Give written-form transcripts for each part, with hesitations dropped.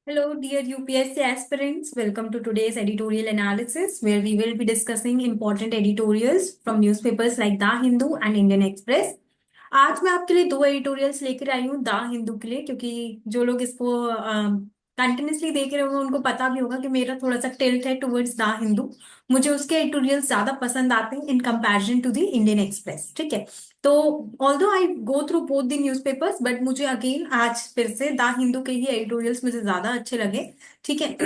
Hello, dear UPSC aspirants. Welcome to today's editorial analysis, where we will be discussing important editorials from newspapers like The Hindu and Indian Express. आज मैं आपके लिए दो editorials लेकर आई हूँ the Hindu के लिए, क्योंकि जो लोग इसको कंटिन्यूसली देख रहे होंगे उनको पता भी होगा कि मेरा थोड़ा सा टिल्ट है टुवर्ड्स द हिंदू। मुझे उसके एडिटोरियल्स ज्यादा पसंद आते हैं in comparison to the Indian Express. ठीक है, तो although I go through both the newspapers, but मुझे अगेन आज फिर से द हिंदू के ही एडिटोरियल्स मुझे ज्यादा अच्छे लगे। ठीक है।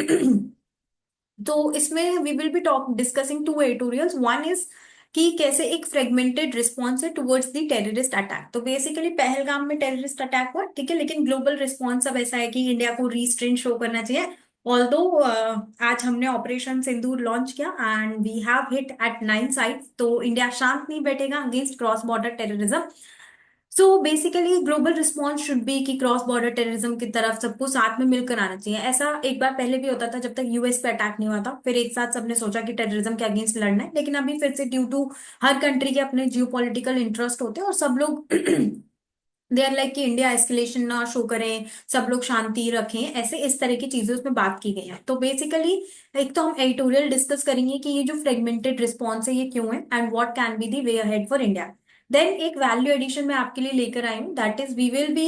तो इसमें we will be talk discussing two editorials. One is कि कैसे एक फ्रेगमेंटेड रिस्पॉन्स है टुवर्ड्स द टेररिस्ट अटैक। तो बेसिकली पहलगाम में टेररिस्ट अटैक हुआ, ठीक है, लेकिन ग्लोबल रिस्पॉन्स अब ऐसा है कि इंडिया को रीस्ट्रेंट शो करना चाहिए। ऑल्दो आज हमने ऑपरेशन सिंदूर लॉन्च किया and we have hit at 9 sites, तो इंडिया शांत नहीं बैठेगा against cross border terrorism. So basically global response should be कि क्रॉस बॉर्डर टेररिज्म की तरफ सबको साथ में मिलकर आना चाहिए। ऐसा एक बार पहले भी होता था जब तक यूएस पे अटैक नहीं हुआ था, फिर एक साथ सबने सोचा कि टेररिज्म के अगेंस्ट लड़ना है, लेकिन अभी फिर से ड्यू टू हर कंट्री के अपने जियो पॉलिटिकल इंटरेस्ट होते हैं और सब लोग दे आर लाइक कि इंडिया एस्केलेशन ना शो करें, सब लोग शांति रखें, ऐसे इस तरह की चीजें उसमें बात की गई है। तो बेसिकली एक तो हम एडिटोरियल डिस्कस करेंगे कि ये जो फ्रेगमेंटेड रिस्पॉन्स है ये क्यों है and what can be the way ahead for India. Then एक वैल्यू एडिशन में आपके लिए लेकर आई हूँ, that is we will be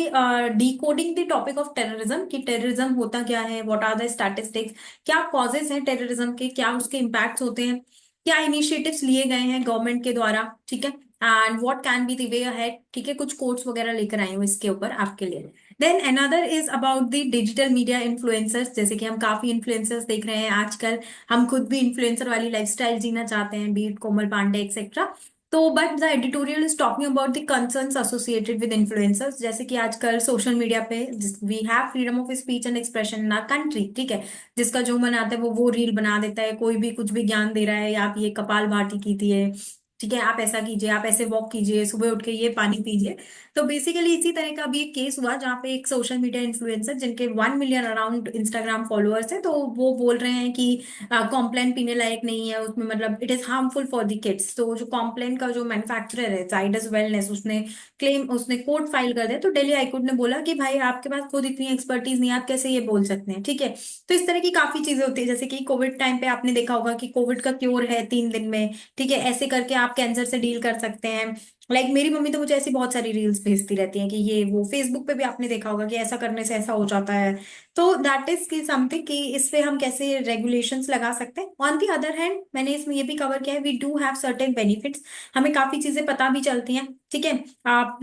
decoding the topic of terrorism कि टेररिज्म होता क्या है, व्हाट आर द स्टैटिस्टिक्स, क्या कॉजेस हैं टेररिज्म के, क्या उसके इम्पैक्ट्स होते हैं, क्या इनिशिएटिव्स लिए गए हैं गवर्नमेंट के द्वारा। ठीक है, and what can be the way ahead. ठीक है, कुछ कोट्स वगैरह लेकर आई हूँ इसके ऊपर आपके लिए। Then another is about the digital media influencers. जैसे कि हम काफी इन्फ्लुएंसर्स देख रहे हैं आजकल, हम खुद भी इन्फ्लुएंसर वाली लाइफस्टाइल जीना चाहते हैं, बीट कोमल पांडे एक्सेट्रा। तो but the editorial is talking about the concerns associated with influencers. जैसे कि आजकल सोशल मीडिया पे we have freedom of speech and expression in our country. ठीक है, जिसका जो मन आता है वो रील बना देता है, कोई भी कुछ भी ज्ञान दे रहा है, या आप ये कपाल भाती कीजिए, ठीक है, आप ऐसा कीजिए, आप ऐसे वॉक कीजिए, सुबह उठ के ये पानी पीजिए। तो बेसिकली इसी तरह का भी एक केस हुआ जहाँ पे एक सोशल मीडिया इन्फ्लुएंसर जिनके 1 मिलियन अराउंड इंस्टाग्राम फॉलोअर्स है, तो वो बोल रहे हैं कि कॉम्प्लान पीने लायक नहीं है, उसमें मतलब it is harmful for the kids. तो जो कॉम्प्लान का जो मैन्युफैक्चरर है जाइडस वेलनेस, उसने कोर्ट फाइल कर दिया। तो दिल्ली हाईकोर्ट ने बोला कि भाई आपके पास खुद इतनी एक्सपर्टीज नहीं है, आप कैसे ये बोल सकते हैं। ठीक है, तो इस तरह की काफी चीजें होती है, जैसे कि कोविड टाइम पे आपने देखा होगा कि कोविड का क्योर है 3 दिन में। ठीक है, ऐसे करके आप कैंसर से डील कर सकते हैं। मेरी मम्मी तो मुझे ऐसी बहुत सारी रील्स भेजती रहती हैं कि ये वो, फेसबुक पे भी आपने देखा होगा कि ऐसा करने से ऐसा हो जाता है। तो दैट इज की समथिंग कि इस पे हम कैसे रेगुलेशंस लगा सकते हैं। ऑन दी अदर हैंड मैंने इसमें ये भी कवर किया है, we do have certain benefits, हमें काफी चीजें पता भी चलती हैं। ठीक है, आप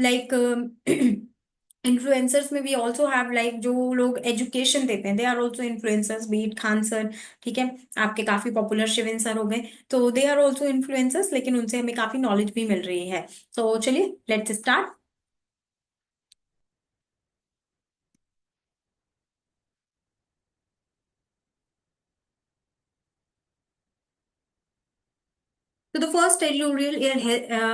इन्फ्लुएंसर्स में भी ऑल्सो हैव लाइक जो लोग एजुकेशन देते हैं, they are also influencers, be it Khan sir. ठीक है, आपके काफी पॉपुलर शिविन सर हो गए, तो दे आर ऑल्सो इन्फ्लुएंसर्स, लेकिन उनसे हमें काफी नॉलेज भी मिल रही है। तो चलिए let's start. So the first editorial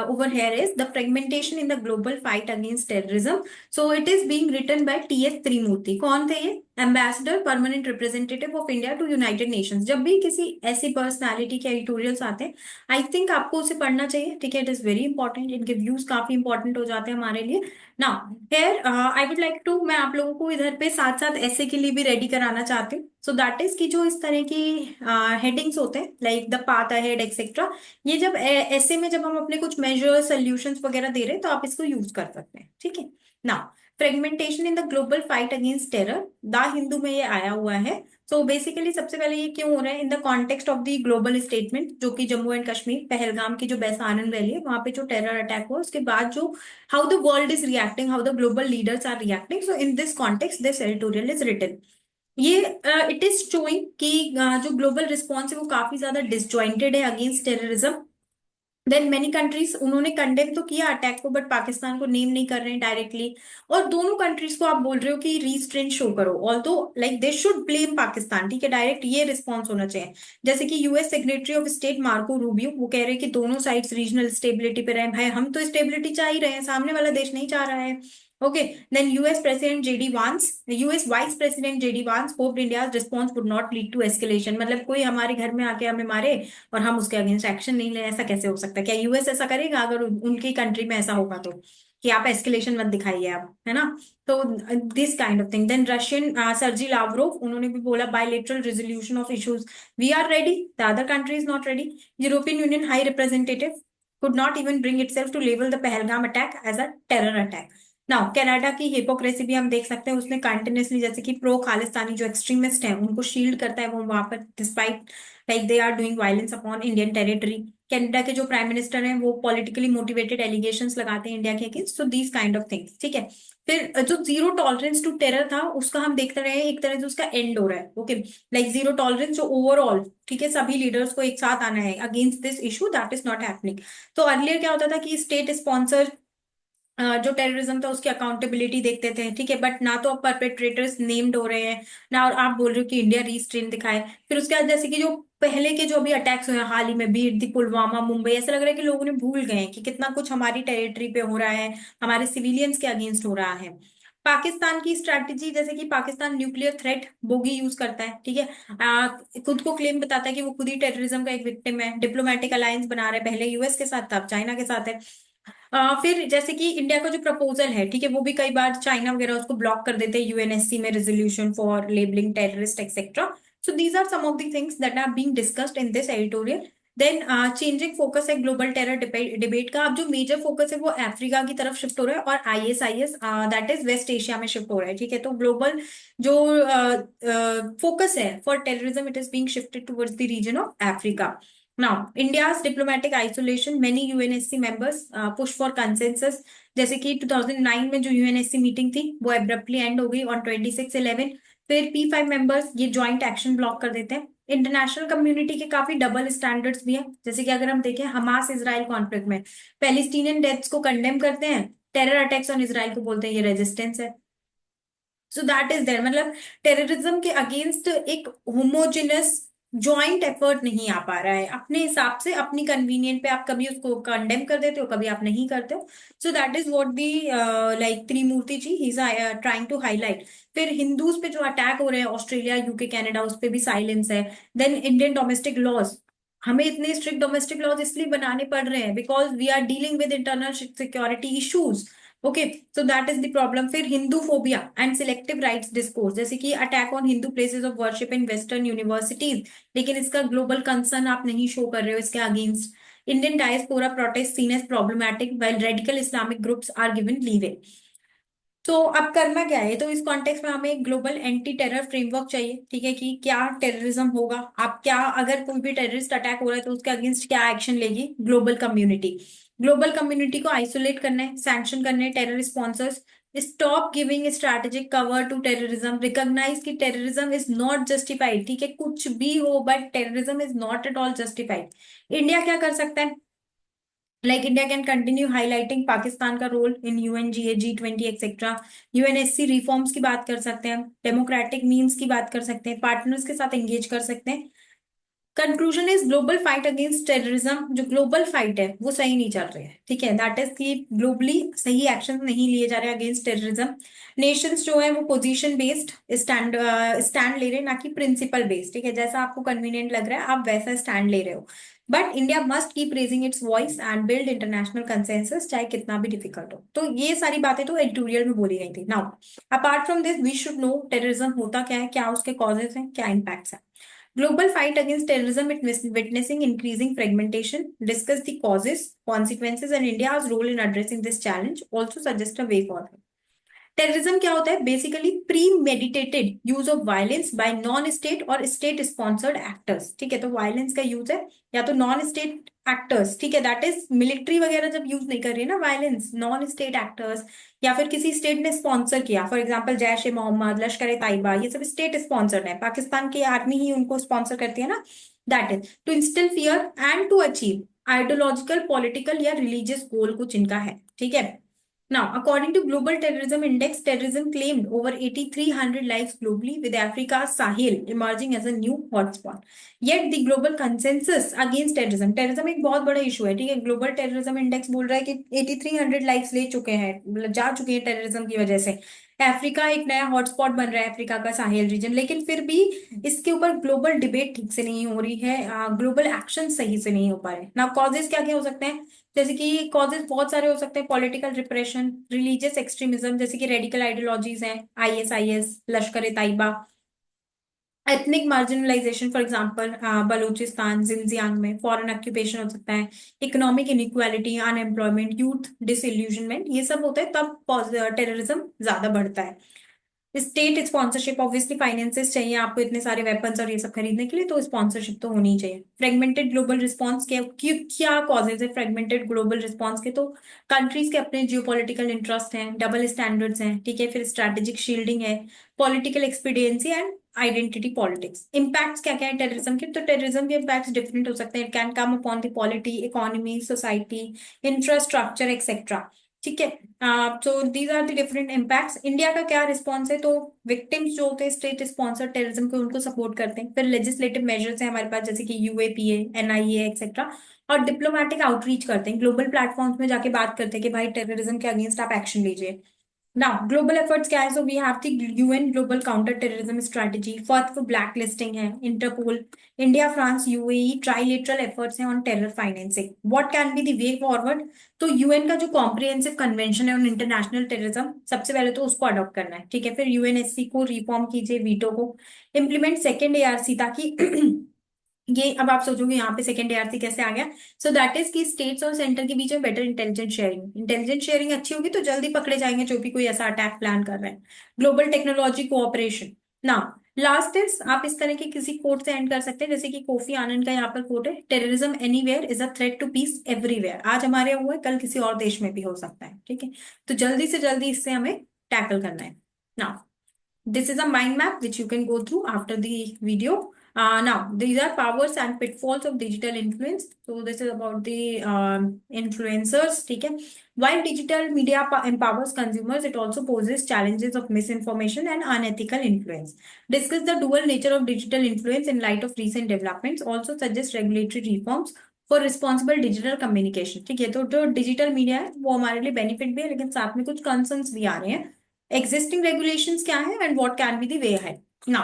over here is the fragmentation in the global fight against terrorism. So it is being written by T.S. Trimurti. कौन थे ये? Ambassador permanent representative of India to United Nations. जब भी किसी ऐसी personality के editorials आते हैं, आई थिंक आपको उसे पढ़ना चाहिए। ठीक है, इट इज वेरी इंपॉर्टेंट, इनके व्यूज काफी इंपॉर्टेंट हो जाते हैं हमारे लिए। Now here I would like to, मैं आप लोगों को इधर पे साथ साथ ऐसे के लिए भी रेडी कराना चाहती हूँ। सो दैट इज की जो इस तरह की हेडिंग्स होते हैं like the path ahead etcetera, ये जब ऐसे में जब हम अपने कुछ मेजर सोल्यूशंस वगैरह दे रहे हैं तो आप इसको यूज कर सकते हैं। ठीक है, now fragmentation in the global fight against terror, the Hindu में ये आया हुआ है। सो बेसिकली सबसे पहले ये क्यों हो रहा है, in the context of the global statement, जो कि जम्मू एंड कश्मीर पहलगाम की जो बैसारन रैली है वहां पे जो टेरर अटैक हुआ उसके बाद जो how the world is reacting, how the global leaders are reacting, so in this context this editorial is written. ये इट इज शोइंग कि जो ग्लोबल रिस्पॉन्स है वो काफी ज्यादा डिसजॉइंटेड है against terrorism. Then many countries, उन्होंने कंडेम तो किया अटैक को, बट पाकिस्तान को नेम नहीं कर रहे हैं डायरेक्टली। और दोनों कंट्रीज को आप बोल रहे हो कि रीस्ट्रेन शो करो, although like they should blame Pakistan. ठीक है, डायरेक्ट ये रिस्पॉन्स होना चाहिए। जैसे कि US secretary of state Marco Rubio, वो कह रहे हैं कि दोनों साइड्स रीजनल स्टेबिलिटी पे रहे। भाई हम तो स्टेबिलिटी चाह ही रहे हैं, सामने वाला देश नहीं चाह रहा है। Okay, then US vice president JD Vance hope India response would not lead to escalation. मतलब कोई हमारे घर में आके हमें मारे और हम उसके अगेंस्ट एक्शन नहीं ले, ऐसा कैसे हो सकता है? क्या यूएस ऐसा करेगा अगर उनकी कंट्री में ऐसा होगा तो? कि आप एस्केलेशन मत दिखाइए आप, है ना। तो this kind of thing. Then Russian Sergei Lavrov, उन्होंने भी बोला bilateral resolution of issues, we are ready, the other country is not ready. European Union high representative could not even bring itself to label the Pahalgam attack as a terror attack. Now Canada की hypocrisy भी हम देख सकते हैं, उसने continuously जैसे कि pro Khalistani जो एक्सट्रीमिस्ट हैं उनको शील्ड करता है वो वहां पर, despite like they are doing violence upon Indian territory. Canada के जो प्राइम मिनिस्टर हैं वो पॉलिटिकली मोटिवेटेड एलिगेशंस लगाते हैं इंडिया के against, so these kind of things, ठीक है। फिर जो जीरो टॉलरेंस टू टेरर था उसका हम देखते रहे एक तरह से उसका एंड हो रहा है, ओके। लाइक जीरो टॉलरेंस जो ओवरऑल, ठीक है, सभी लीडर्स को एक साथ आना है against this issue, that is not happening. तो अर्लियर क्या होता था कि स्टेट स्पॉन्सर जो टेररिज्म था उसकी अकाउंटेबिलिटी देखते थे, ठीक है, बट ना तो अब परपेट्रेटर्स नेम्ड हो रहे हैं ना, और आप बोल रहे हो कि इंडिया रीस्ट्रेन दिखाए। फिर उसके बाद जैसे कि जो पहले के जो अभी अटैक्स हुए हैं हाल ही में, बीट दी पुलवामा मुंबई, ऐसा लग रहा है कि लोगों ने भूल गए हैं कि कितना कुछ हमारी टेरिटरी पे हो रहा है, हमारे सिविलियंस के अगेंस्ट हो रहा है। पाकिस्तान की स्ट्रैटेजी, जैसे कि Pakistan nuclear threat bogie use करता है, ठीक है। खुद को क्लेम बताता है कि वो खुद ही टेररिज्म का एक विक्टिम है, डिप्लोमेटिक अलायंस बना रहा है, पहले यूएस के साथ था, अब चाइना के साथ है। फिर जैसे कि इंडिया का जो प्रपोजल है, ठीक है, वो भी कई बार चाइना वगैरह उसको ब्लॉक कर देते हैं यूएनएससी में, resolution for labelling terrorist etcetera. So these are some of the things that are being discussed in this editorial. Then changing focus है ग्लोबल टेरर डिबेट का, अब जो मेजर फोकस है वो अफ्रीका की तरफ शिफ्ट हो रहा है, और ISIS that is West Asia में शिफ्ट हो रहा है, ठीक है। तो ग्लोबल जो फोकस है for terrorism, it is being shifted towards the region of Africa. Now, India's diplomatic isolation, many UNSC members push for consensus। जैसे कि 2009 में जो यूएनएससी मीटिंग थी वो एब्रप्टली एंड हो गई ऑन 26/11। फिर P5 मेंबर्स ये ज्वाइंट एक्शन ब्लॉक कर देते हैं। इंटरनेशनल कम्युनिटी के काफी डबल स्टैंडर्ड्स भी हैं, जैसे कि अगर हम देखें हमास इसराइल कॉन्फ्लिक्ट में पैलेस्टीनियन डेथ्स को कंडेम करते हैं, टेरर अटैक्स ऑन इसराइल को बोलते हैं ये रेजिस्टेंस है। सो दैट इज देयर, मतलब टेररिज्म के अगेंस्ट एक होमोजेनस जॉइंट एफर्ट नहीं आ पा रहा है, अपने हिसाब से अपनी कन्वीनियंट पे आप कभी उसको कंडेम कर देते हो, कभी आप नहीं करते हो। So that is what the like Trimurti ji he is trying to highlight. फिर हिंदूज पे जो अटैक हो रहे हैं ऑस्ट्रेलिया यूके कनाडा, उस पे भी साइलेंस है। देन इंडियन डोमेस्टिक लॉज, हमें इतने स्ट्रिक्ट डोमेस्टिक लॉज इसलिए बनाने पड़ रहे हैं because we are dealing with internal security issues, okay. So that is the problem. फिर Hindu phobia and selective rights discourse, जैसे कि attack on Hindu places of worship in western universities, लेकिन इसका ग्लोबल कंसर्न आप नहीं शो कर रहे हो इसके against. Indian diaspora protest seen as problematic while radical Islamic groups are given leeway. तो अब करना क्या है, तो इस कॉन्टेक्स्ट में हमें एक ग्लोबल एंटी टेरर फ्रेमवर्क चाहिए, ठीक है, कि क्या टेररिज्म होगा, आप क्या, अगर कोई भी टेररिस्ट अटैक हो रहा है तो उसके अगेंस्ट क्या एक्शन लेगी ग्लोबल कम्युनिटी। ग्लोबल कम्युनिटी को आइसोलेट करना है, सैंक्शन करने हैं terror sponsors, stop giving strategic cover to terrorism, recognise कि टेररिज्म इज नॉट जस्टिफाइड, ठीक है, कुछ भी हो but terrorism is not at all justified. India क्या कर सकता है, like India can continue highlighting Pakistan का role in UNGA G20 etcetera. UNSC reforms की बात कर सकते हैं, डेमोक्रेटिक मीन्स की बात कर सकते हैं, पार्टनर्स के साथ एंगेज कर सकते हैं। Conclusion is global fight against terrorism, जो ग्लोबल फाइट है वो सही नहीं चल रही है, ठीक है, दैट इज कि ग्लोबली सही एक्शन नहीं लिए जा रहे अगेंस्ट टेररिज्म। नेशंस जो है वो पोजीशन बेस्ड स्टैंड स्टैंड ले रहे हैं, ना कि प्रिंसिपल बेस्ड, ठीक है, जैसा आपको कन्वीनियंट लग रहा है आप वैसा स्टैंड ले रहे हो। But India must keep raising it's voice and build international consensus, चाहे कितना भी डिफिकल्ट हो। तो ये सारी बातें तो एडिटोरियल में बोली गई थी। Now apart from this we should know terrorism होता क्या है, क्या उसके कॉजेज हैं, क्या इम्पैक्ट्स हैं। Global fight against terrorism is witnessing increasing fragmentation. Discuss the causes, consequences, and India's role in addressing this challenge. Also suggest a way forward. Terrorism क्या होता है, basically pre meditated use of violence bye non state और state sponsored actors, ठीक है। तो violence का use है या तो नॉन स्टेट एक्टर्स, ठीक है, दैट इज मिलिट्री वगैरह जब यूज नहीं कर रही है ना वायलेंस, नॉन स्टेट एक्टर्स, या फिर किसी स्टेट ने स्पॉन्सर किया, फॉर एग्जाम्पल जैश ए मोहम्मद, लश्कर ए तैयबा, ये सब स्टेट स्पॉन्सर्ड है, पाकिस्तान की आर्मी ही उनको स्पॉन्सर करती है ना। That is to instil fear and to achieve ideological political या रिलीजियस गोल कुछ इनका है, ठीक है। Now, according to Global Terrorism Index, terrorism claimed over 8,300 lives globally, with Africa's Sahel emerging as a new hotspot. Yet, the global consensus against terrorism, terrorism एक बहुत बड़ा issue है, ठीक है। ग्लोबल टेररिज्म इंडेक्स बोल रहा है कि 8,300 लाइफ्स ले चुके हैं, मतलब जा चुके हैं टेररिज्म की वजह से। अफ्रीका एक नया हॉटस्पॉट बन रहा है, अफ्रीका का साहेल रीजन, लेकिन फिर भी इसके ऊपर ग्लोबल डिबेट ठीक से नहीं हो रही है, ग्लोबल एक्शन सही से नहीं हो पा रहे ना। कॉजेज क्या क्या हो सकते हैं, जैसे कि कॉजेज बहुत सारे हो सकते हैं, पॉलिटिकल रिप्रेशन, रिलीजियस एक्सट्रीमिज्म जैसे कि रेडिकल आइडियोलॉजीज हैं, ISIS, Lashkar e Taiba, ethnic marginalisation for example Balochistan Xinjiang में, फॉरेन ऑक्यूपेशन हो सकता है, economic inequality, unemployment, youth disillusionment, ये सब होता है तब टेररिज्म ज्यादा बढ़ता है। स्टेट स्पॉन्सरशिप, ऑब्वियसली फाइनेंसेस चाहिए आपको इतने सारे वेपन्स और ये सब खरीदने के लिए, तो स्पॉन्सरशिप तो होनी ही चाहिए। फ्रेगमेंटेड ग्लोबल रिस्पॉन्स क्या कॉजेज है फ्रेगमेंटेड ग्लोबल रिस्पॉन्स के? तो कंट्रीज के अपने जियोपॉलिटिकल इंटरेस्ट हैं, डबल स्टैंडर्ड्स हैं, ठीक है, फिर स्ट्रैटेजिक शील्डिंग है, political expediency and identity politics. Impacts क्या क्या है टेररिज्म के? तो टेररिज्म के इम्पैक्ट्स डिफरेंट हो सकते हैं। It can come upon the polity, economy, society, infrastructure etcetera, ठीक है। तो these are the different impacts. India का क्या रिस्पॉन्स है? तो विक्टिम्स जो होते हैं स्टेट स्पॉन्सर टेररिज्म के, उनको सपोर्ट करते हैं। फिर लेजिस्लेटिव मेजर्स है हमारे पास, जैसे कि यूएपीए, एनआईए एक्सेट्रा। और डिप्लोमेटिक आउटरीच करते हैं, ग्लोबल प्लेटफॉर्म्स में जाके बात करते हैं कि भाई टेररिज्म के अगेंस्ट आप एक्शन लीजिए। नाउ ग्लोबल एफर्ट्स क्या है? So we have the UN global counter terrorism strategy, first blacklisting है, Interpol, India France UAE trilateral efforts हैं on terror financing. What can be the way forward? तो UN का जो comprehensive convention है on international terrorism, सबसे पहले तो उसको अडॉप्ट करना है, ठीक है। फिर यूएनएससी को रिफॉर्म कीजिए, वीटो को इम्प्लीमेंट, सेकेंड एआरसी, ताकि ये अब आप सोचोगे यहाँ पे सेकेंड एआरसी कैसे आ गया? सो दैट इज कि स्टेट्स और सेंटर के बीच में बेटर इंटेलिजेंस शेयरिंग अच्छी होगी तो जल्दी पकड़े जाएंगे जो भी कोई ऐसा अटैक प्लान कर रहे हैं। Global technology cooperation. ना, लास्ट इज, आप इस तरह के किसी कोट से एंड कर सकते हैं, जैसे कि कोफी आनंद का यहाँ पर कोट है, terrorism anywhere is a threat to peace everywhere. आज हमारे यहाँ हुआ है, कल किसी और देश में भी हो सकता है, ठीक है। तो जल्दी से जल्दी इससे हमें टैकल करना है। ना, this is a mind map which you can go through after the video. Now, these are powers and pitfalls of digital influence. So this is about the influencers. ठीक है. While digital media empowers consumers, it also poses challenges of misinformation and unethical influence. Discuss the dual nature of digital influence in light of recent developments. Also suggest regulatory reforms for responsible digital communication. ठीक है, तो जो digital media है वो हमारे लिए benefit भी है, लेकिन साथ में कुछ कंसर्न्स भी आ रहे हैं। Existing regulations क्या है and what can be the way ahead? Now,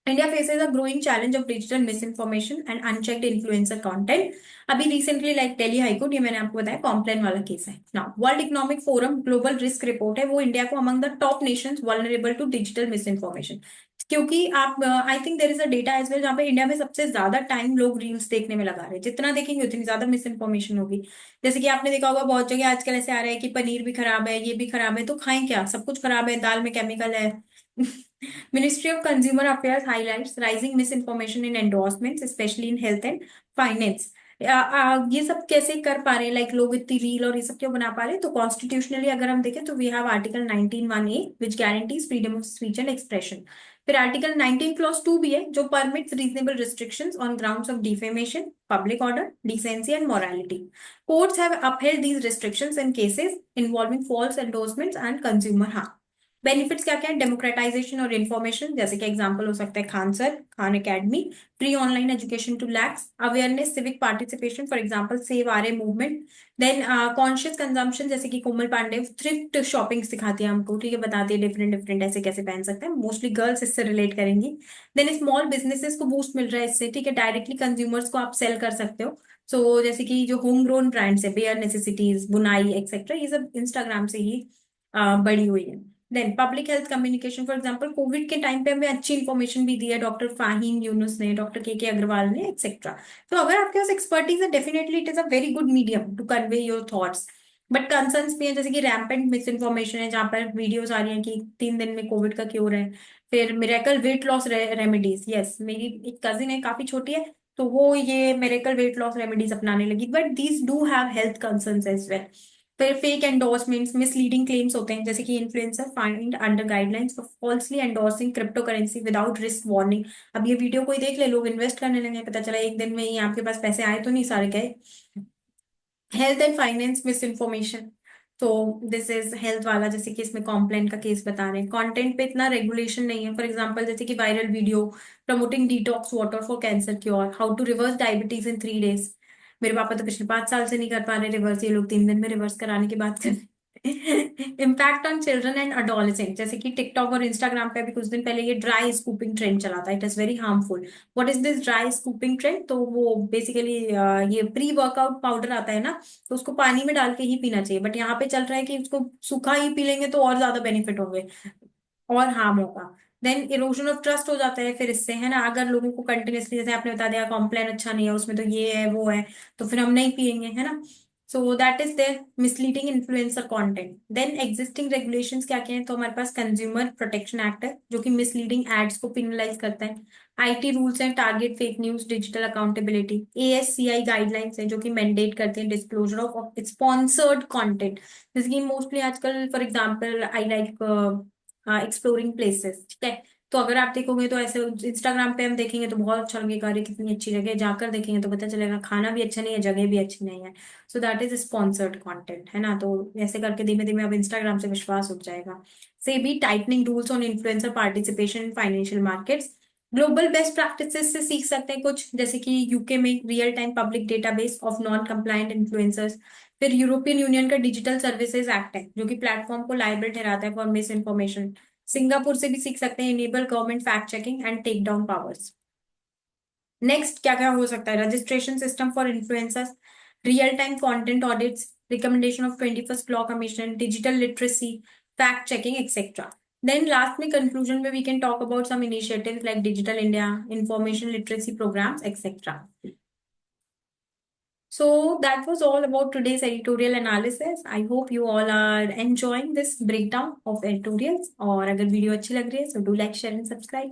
India faces a growing challenge of digital misinformation and unchecked influencer content. अभी recently like Delhi High Court, ये मैंने आपको बताया कॉम्प्लेन वाला केस है। Now, World Economic Forum Global Risk Report है, वो India को among the top nations vulnerable to digital misinformation। क्योंकि आप I think there is a data age as, well पे इंडिया में सबसे ज्यादा टाइम लोग रील्स देखने में लगा रहे हैं, जितना देखेंगे उतनी ज्यादा मिस इन्फॉर्मेशन होगी। जैसे कि आपने देखा होगा बहुत जगह आजकल ऐसे आ रहा है कि पनीर भी खराब है, ये भी खराब है, तो खाएं क्या? सब कुछ खराब है, दाल में केमिकल है। Ministry of Consumer Affairs highlights rising misinformation in endorsements, especially in health and finance. ये सब कैसे कर पा रहे हैं? लाइक लोग इतनी रील और ये सब क्यों बना पा रहे हैं? तो कॉन्स्टिट्यूशनली अगर हम देखें तो we have article 19(1)(a) which guarantees freedom of speech and expression. फिर आर्टिकल 19 क्लॉज 2 भी है जो permits reasonable restrictions on grounds of defamation, public order, decency and morality. Courts have upheld these restrictions in cases involving false endorsements and consumer harm. Benefits क्या क्या है? Democratisation और information, जैसे कि एग्जांपल हो सकता है Khan sir, Khan Academy, free online education to lakhs, awareness, civic participation, for example save Aarey movement. Then conscious consumption, जैसे कि कोमल पांडे थ्रिफ्ट शॉपिंग सिखाती है हमको, ठीक है, बताती है डिफरेंट डिफरेंट ऐसे कैसे पहन सकते हैं, मोस्टली गर्ल्स इससे रिलेट करेंगी। देन स्मॉल बिजनेसेस को बूस्ट मिल रहा है इससे, ठीक है, डायरेक्टली कंज्यूमर्स को आप सेल कर सकते हो। सो जैसे कि जो होम ग्रोन ब्रांड्स है, बेयर नेसेसिटीज, बुनाई एक्सेट्रा, ये सब इंस्टाग्राम से ही बड़ी हुई है। Then public health communication, for example Covid के टाइम पे हमें अच्छी इन्फॉर्मेशन भी दी है डॉक्टर फाहीम यूनुस ने, डॉक्टर के अग्रवाल ने एक्सेट्रा। तो अगर आपके पास एक्सपर्टीज है, definitely it is a very good medium to convey your thoughts. But concerns भी है, जैसे कि रैम्पेंट मिस इन्फॉर्मेशन है, जहां पर वीडियोस आ रही हैं कि 3 दिन में कोविड का क्योर है। फिर miracle weight loss remedies, yes, मेरी एक कजिन है काफी छोटी है, तो वो ये मिरेकल वेट लॉस रेमेडीज अपनाने लगी, but these do have health concerns as well. फिर फेक एंडोर्समेंट्स, मिसलीडिंग क्लेम्स होते हैं, जैसे कि influencer fined under guidelines for falsely endorsing crypto currency without risk warning. अब ये वीडियो कोई देख ले, लोग इन्वेस्ट करने लगे, पता चला एक दिन में ही आपके पास पैसे आए तो नहीं, सारे गए। Health and finance miss information, तो दिस इज हेल्थ वाला, जैसे कि इसमें कॉम्प्लेन का केस बता रहे हैं। कंटेंट पे इतना रेगुलेशन नहीं है, फॉर एग्जांपल जैसे कि viral video promoting detox water for cancer cure, how to reverse diabetes in 3 days। मेरे पापा तो पिछले 5 साल से नहीं कर पा रहे रिवर्स, ये लोग 3 दिन में रिवर्स कराने की बात कर रहे हैं। Impact on children and adolescent, जैसे कि टिकटॉक और इंस्टाग्राम पे अभी कुछ दिन पहले ये ड्राई स्कूपिंग ट्रेंड चला था। It is very harmful. What is this dry scooping trend? तो वो बेसिकली ये प्री वर्कआउट पाउडर आता है ना, तो उसको पानी में डाल के ही पीना चाहिए, बट यहाँ पे चल रहा है कि उसको सूखा ही पी लेंगे तो और ज्यादा बेनिफिट होंगे और हार्म होगा। देन इरोजन ऑफ ट्रस्ट हो जाता है फिर इससे, है ना। अगर लोगों को कंटिन्यूअसली, जैसे आपने बता दिया कॉम्प्लान अच्छा नहीं है उसमें, तो ये है वो है, तो फिर हम नहीं पियेंगे, है ना। So that is their misleading influencer content. Then existing regulations क्या क्या है, तो हमारे पास कंज्यूमर प्रोटेक्शन एक्ट है जो कि मिसलीडिंग एड्स को पिनलाइज करता है। IT rules and target fake news, digital accountability. ASCII guidelines हैं जो कि मैंडेट करते हैं डिस्क्लोजर ऑफ स्पॉन्सर्ड कंटेंट। जैसे कि मोस्टली आजकल for example I like exploring places, ठीक है। तो अगर आप देखोगे तो ऐसे इंस्टाग्राम पे हम देखेंगे तो बहुत अच्छा लगेगा, अरे कितनी अच्छी जगह है, जाकर देखेंगे तो पता चलेगा खाना भी अच्छा नहीं है, जगह भी अच्छी नहीं है। सो दैट इज स्पॉन्सर्ड कंटेंट, है ना। तो ऐसे करके धीमे धीमे अब इंस्टाग्राम से विश्वास उठ जाएगा। SEBI tightening rules on influencer participation in financial markets. Global best practices से सीख सकते हैं कुछ, जैसे कि यूके में real time public database of non compliant influencers. फिर यूरोपियन यूनियन का डिजिटल सर्विसेज एक्ट है जो कि प्लेटफॉर्म को लायबल ठहराता है फॉर मिस इन्फॉर्मेशन। सिंगापुर से भी सीख सकते हैं, enable government fact checking and take down powers. Next क्या क्या हो सकता है, registration system for influencers, real time content audits, recommendation of 21st Law Commission, digital literacy, fact checking etcetera. Then last में कंक्लूजन में we can talk about some initiatives like Digital India, information literacy programmes etcetera. So that was all about today's editorial analysis. I hope you all are enjoying this breakdown of editorials. और अगर video अच्छी लग रही है so do like, share and subscribe.